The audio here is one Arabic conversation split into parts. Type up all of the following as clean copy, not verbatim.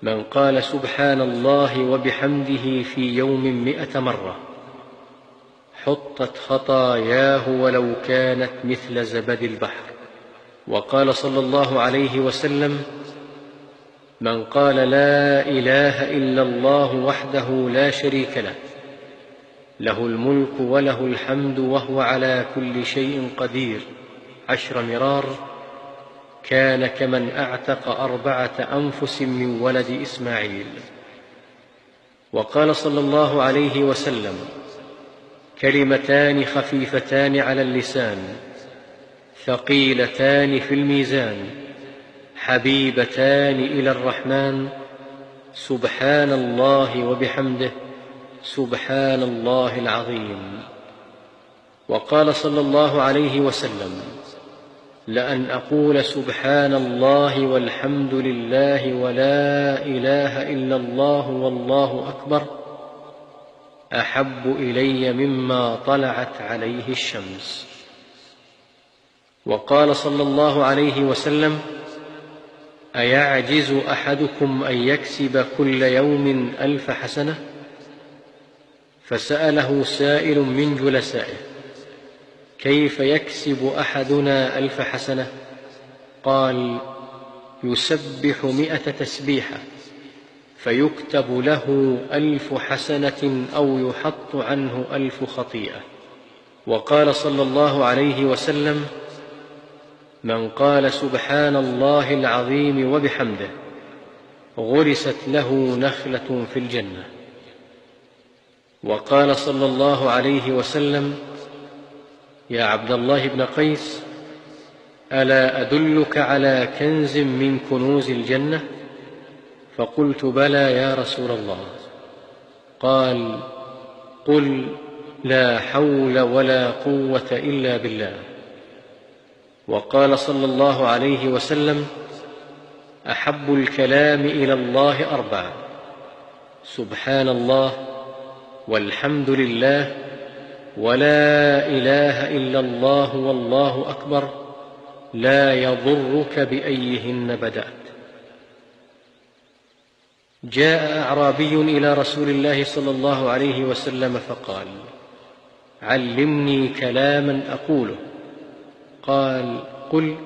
من قال سبحان الله وبحمده في يوم 100 مرة حطت خطاياه ولو كانت مثل زبد البحر. وقال صلى الله عليه وسلم: من قال لا إله إلا الله وحده لا شريك له، له الملك وله الحمد وهو على كل شيء قدير 10 مرار، كان كمن أعتق 4 أنفس من ولد إسماعيل. وقال صلى الله عليه وسلم: كلمتان خفيفتان على اللسان ثقيلتان في الميزان حبيبتان إلى الرحمن، سبحان الله وبحمده، سبحان الله العظيم. وقال صلى الله عليه وسلم: لأن أقول سبحان الله والحمد لله ولا إله إلا الله والله أكبر أحب إلي مما طلعت عليه الشمس. وقال صلى الله عليه وسلم: أيعجز أحدكم أن يكسب كل يوم 1000 حسنة؟ فسأله سائل من جلسائه: كيف يكسب أحدنا 1000 حسنة؟ قال: يسبح 100 تسبيحة فيكتب له 1000 حسنة أو يحط عنه 1000 خطيئة. وقال صلى الله عليه وسلم: من قال سبحان الله العظيم وبحمده غرست له نخلة في الجنة. وقال صلى الله عليه وسلم: يا عبد الله بن قيس، ألا أدلك على كنز من كنوز الجنة؟ فقلت: بلى يا رسول الله. قال: قل لا حول ولا قوة إلا بالله. وقال صلى الله عليه وسلم: أحب الكلام إلى الله 4: سبحان الله والحمد لله ولا إله إلا الله والله أكبر، لا يضرك بأيهن بدأت. جاء أعرابي إلى رسول الله صلى الله عليه وسلم فقال: علمني كلاما أقوله. قال: قل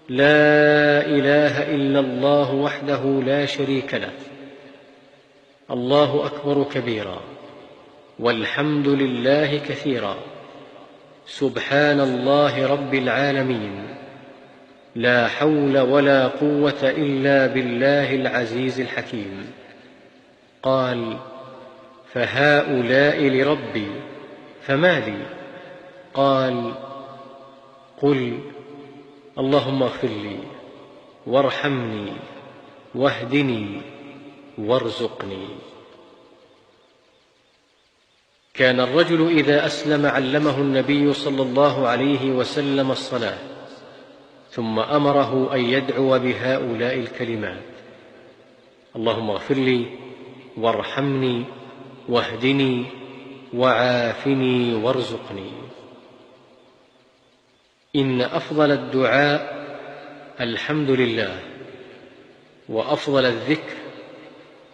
لا إله إلا الله وحده لا شريك له، الله أكبر كبيرا، والحمد لله كثيرا، سبحان الله رب العالمين، لا حول ولا قوة إلا بالله العزيز الحكيم. قال: فهؤلاء لربي فما لي؟ قال: قل اللهم اغفر لي وارحمني واهدني وارزقني. كان الرجل إذا أسلم علمه النبي صلى الله عليه وسلم الصلاة، ثم أمره أن يدعو بهؤلاء الكلمات: اللهم اغفر لي وارحمني واهدني وعافني وارزقني. إن أفضل الدعاء الحمد لله، وأفضل الذكر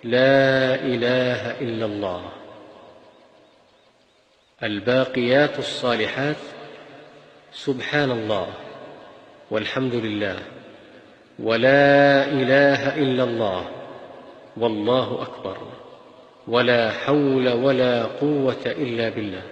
لا إله إلا الله. الباقيات الصالحات سبحان الله والحمد لله ولا إله إلا الله والله أكبر ولا حول ولا قوة إلا بالله.